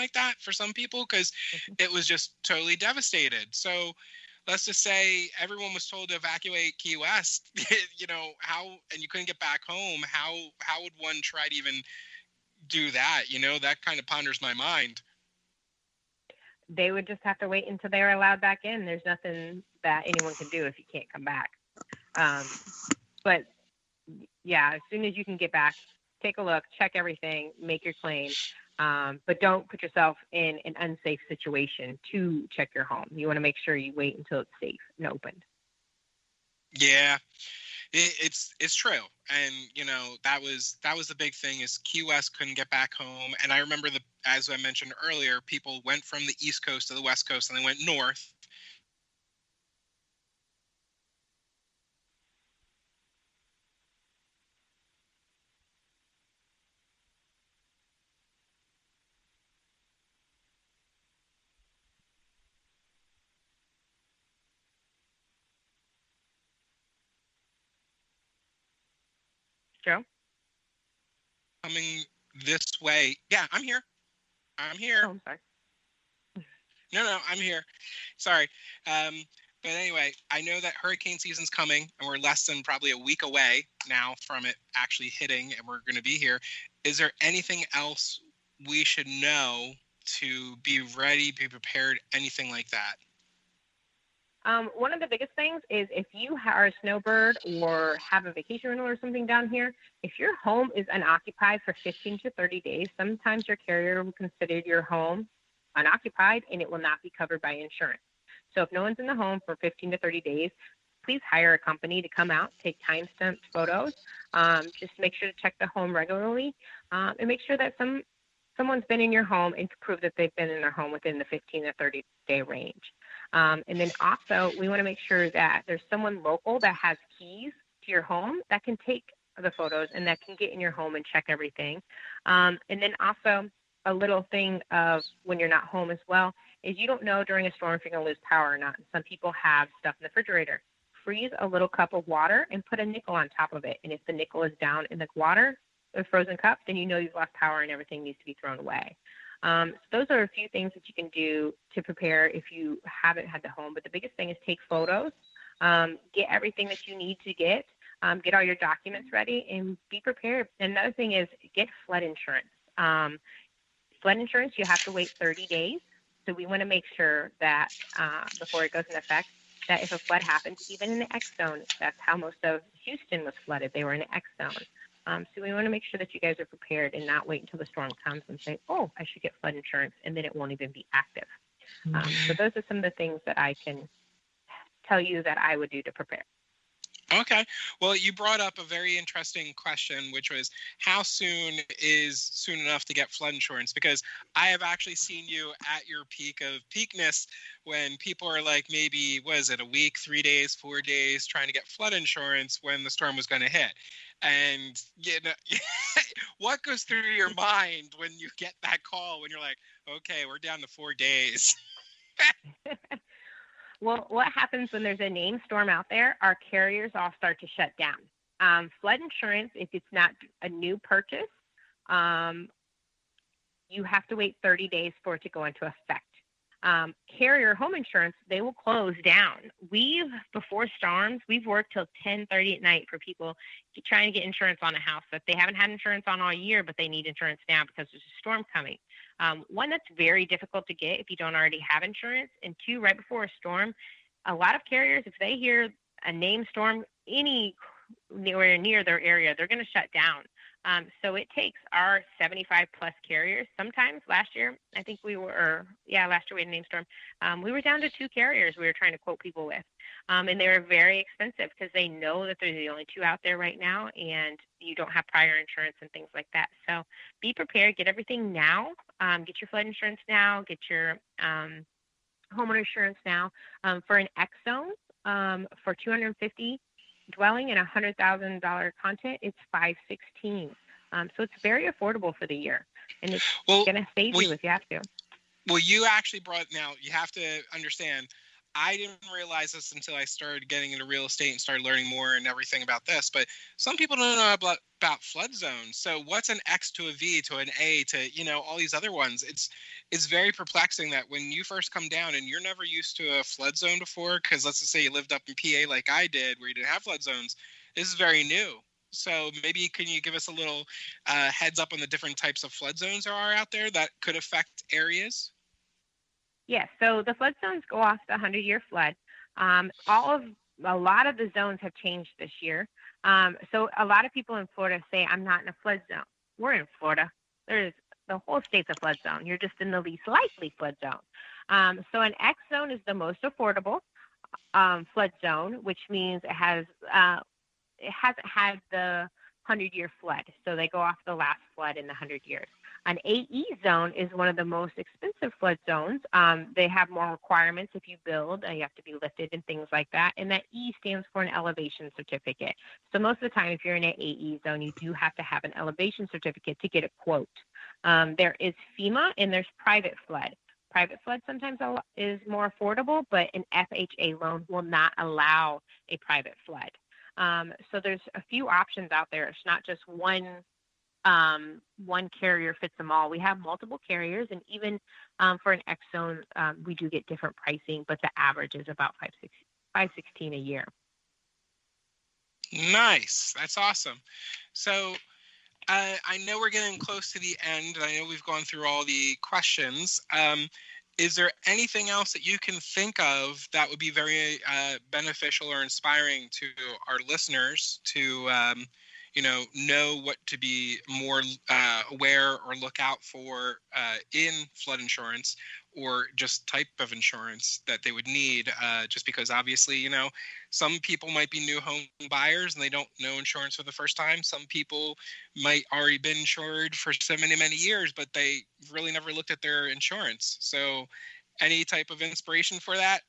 like that for some people because Mhm. it was just totally devastated. So let's just say everyone was told to evacuate Key West, and you couldn't get back home. How would one try to even do that? That kind of ponders my mind. They would just have to wait until they were allowed back in. There's nothing that anyone can do if you can't come back. But yeah, as soon as you can get back, take a look, check everything, make your claim. But don't put yourself in an unsafe situation to check your home. You want to make sure you wait until it's safe and opened. Yeah, it's true, and that was the big thing is Key West couldn't get back home, and I remember as I mentioned earlier, people went from the East Coast to the West Coast, and they went north. Joe? Coming this way. Yeah, I'm here. I'm here. Oh, I'm sorry. No, I'm here. Sorry. But anyway, I know that hurricane season's coming, and we're less than probably a week away now from it actually hitting, and we're going to be here. Is there anything else we should know to be ready, be prepared, anything like that? One of the biggest things is if you are a snowbird or have a vacation rental or something down here, if your home is unoccupied for 15 to 30 days, sometimes your carrier will consider your home unoccupied and it will not be covered by insurance. So if no one's in the home for 15 to 30 days, please hire a company to come out, take time-stamped photos. Just make sure to check the home regularly and make sure that someone's been in your home and prove that they've been in their home within the 15 to 30-day range. And then also, we want to make sure that there's someone local that has keys to your home that can take the photos and that can get in your home and check everything. And then also, a little thing of when you're not home as well is you don't know during a storm if you're going to lose power or not. Some people have stuff in the refrigerator. Freeze a little cup of water and put a nickel on top of it. And if the nickel is down in the water, the frozen cup, then you know you've lost power and everything needs to be thrown away. So those are a few things that you can do to prepare if you haven't had the home. But the biggest thing is take photos, get everything that you need to get all your documents ready, and be prepared. Another thing is get flood insurance. Flood insurance, you have to wait 30 days. So we want to make sure that before it goes into effect, that if a flood happens, even in the X zone, that's how most of Houston was flooded. They were in the X zone. So we want to make sure that you guys are prepared and not wait until the storm comes and say, oh, I should get flood insurance, and then it won't even be active. So those are some of the things that I can tell you that I would do to prepare. Okay. Well, you brought up a very interesting question, which was how soon is soon enough to get flood insurance? Because I have actually seen you at your peak of peakness when people are like maybe, what is it, a week, 3 days, 4 days trying to get flood insurance when the storm was going to hit. And, what goes through your mind when you get that call when you're like, okay, we're down to 4 days? Well, what happens when there's a named storm out there? Our carriers all start to shut down. Flood insurance, if it's not a new purchase, you have to wait 30 days for it to go into effect. Carrier home insurance, they will close down. Before storms, we've worked till 10:30 at night for people trying to get insurance on a house that they haven't had insurance on all year, but they need insurance now because there's a storm coming. One, that's very difficult to get if you don't already have insurance. And two, right before a storm, a lot of carriers, if they hear a named storm anywhere near their area, they're going to shut down. So it takes our 75 plus carriers. Sometimes last year, I think last year we had a named storm. We were down to 2 carriers we were trying to quote people with. And they were very expensive because they know that they're the only 2 out there right now and you don't have prior insurance and things like that. So be prepared, get everything now, get your flood insurance now, get your homeowner insurance now. For an X zone, for 250 dwelling and $100,000 content, it's $516. So it's very affordable for the year, and it's going to save you if you have to. Well, you actually now you have to understand, I didn't realize this until I started getting into real estate and started learning more and everything about this, but some people don't know about flood zones. So what's an X to a V to an A to, all these other ones? It's very perplexing that when you first come down and you're never used to a flood zone before, because let's just say you lived up in PA like I did, where you didn't have flood zones, this is very new. So maybe can you give us a little heads up on the different types of flood zones there are out there that could affect areas? Yes, so the flood zones go off the 100-year flood. A lot of the zones have changed this year. So a lot of people in Florida say, I'm not in a flood zone. We're in Florida. The whole state's a flood zone. You're just in the least likely flood zone. So an X zone is the most affordable flood zone, which means it hasn't had the 100-year flood. So they go off the last flood in the 100 years. An AE zone is one of the most expensive flood zones. They have more requirements if you build. You have to be lifted and things like that. And that E stands for an elevation certificate. So most of the time, if you're in an AE zone, you do have to have an elevation certificate to get a quote. There is FEMA and there's private flood. Private flood sometimes is more affordable, but an FHA loan will not allow a private flood. So there's a few options out there. It's not just one carrier fits them all. We have multiple carriers, and even for an X zone, we do get different pricing, but the average is about $516 a year. Nice. That's awesome. So I know we're getting close to the end. I know we've gone through all the questions. Is there anything else that you can think of that would be very beneficial or inspiring to our listeners to know what to be more aware or look out for in flood insurance, or just type of insurance that they would need, just because obviously, some people might be new home buyers and they don't know insurance for the first time. Some people might already been insured for so many, many years, but they really never looked at their insurance. So any type of inspiration for that?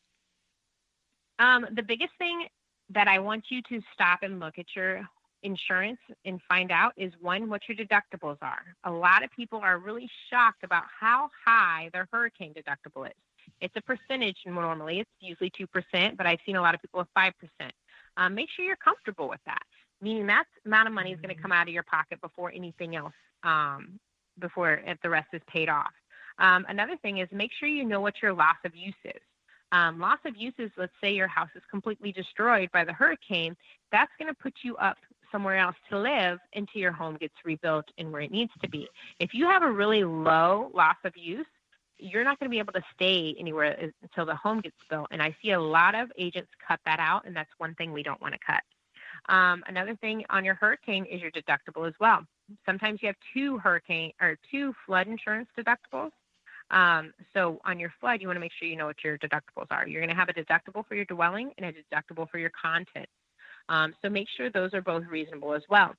The biggest thing that I want you to stop and look at your insurance and find out is, one, what your deductibles are. A lot of people are really shocked about how high their hurricane deductible is. It's a percentage normally. It's usually 2%, but I've seen a lot of people with 5%. Make sure you're comfortable with that, meaning that amount of money is going to come out of your pocket before anything else, before the rest is paid off. Another thing is, make sure you know what your loss of use is. Loss of use is, let's say your house is completely destroyed by the hurricane. That's going to put you up somewhere else to live until your home gets rebuilt and where it needs to be. If you have a really low loss of use, you're not going to be able to stay anywhere until the home gets built. And I see a lot of agents cut that out, and that's one thing we don't want to cut. Another thing on your hurricane is your deductible as well. Sometimes you have two flood insurance deductibles. So on your flood, you want to make sure you know what your deductibles are. You're going to have a deductible for your dwelling and a deductible for your contents. So make sure those are both reasonable as well.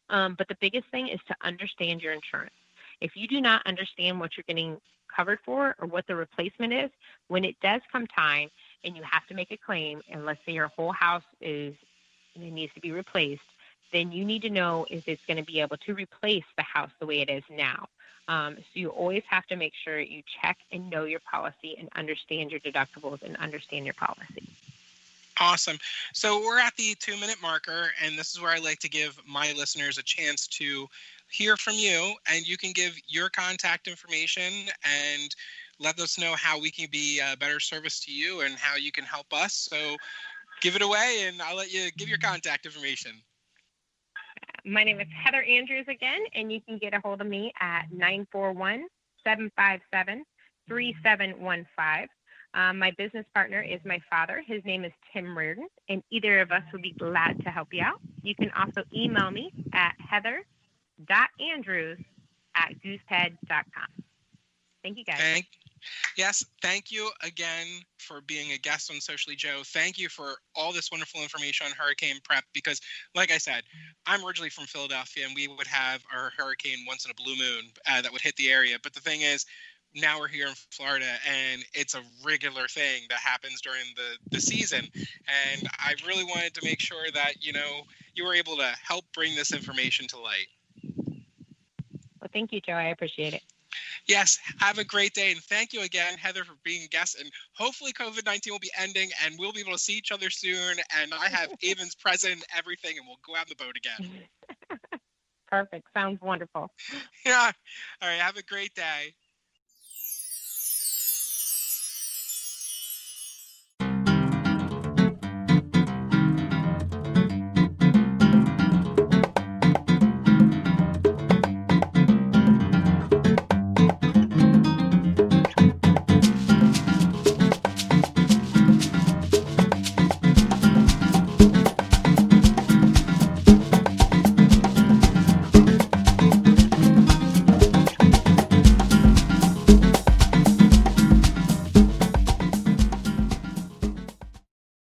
But the biggest thing is to understand your insurance. If you do not understand what you're getting covered for or what the replacement is, when it does come time and you have to make a claim, and let's say your whole house needs to be replaced, then you need to know if it's going to be able to replace the house the way it is now. So you always have to make sure you check and know your policy and understand your deductibles and understand your policy. Awesome. So we're at the 2-minute marker, and this is where I like to give my listeners a chance to hear from you, and you can give your contact information and let us know how we can be a better service to you and how you can help us. So give it away, and I'll let you give your contact information. My name is Heather Andrews again, and you can get a hold of me at 941-757-3715. My business partner is my father. His name is Tim Reardon, and either of us would be glad to help you out. You can also email me at heather.andrews@goosehead.com. Thank you, guys. Yes, thank you again for being a guest on Socially Joe. Thank you for all this wonderful information on hurricane prep, because, like I said, I'm originally from Philadelphia, and we would have our hurricane once in a blue moon that would hit the area. But the thing is, now we're here in Florida, and it's a regular thing that happens during the season. And I really wanted to make sure that, you were able to help bring this information to light. Well, thank you, Joe. I appreciate it. Yes, have a great day. And thank you again, Heather, for being a guest. And hopefully COVID-19 will be ending and we'll be able to see each other soon. And I have Avon's present and everything, and we'll go out on the boat again. Perfect. Sounds wonderful. Yeah. All right. Have a great day.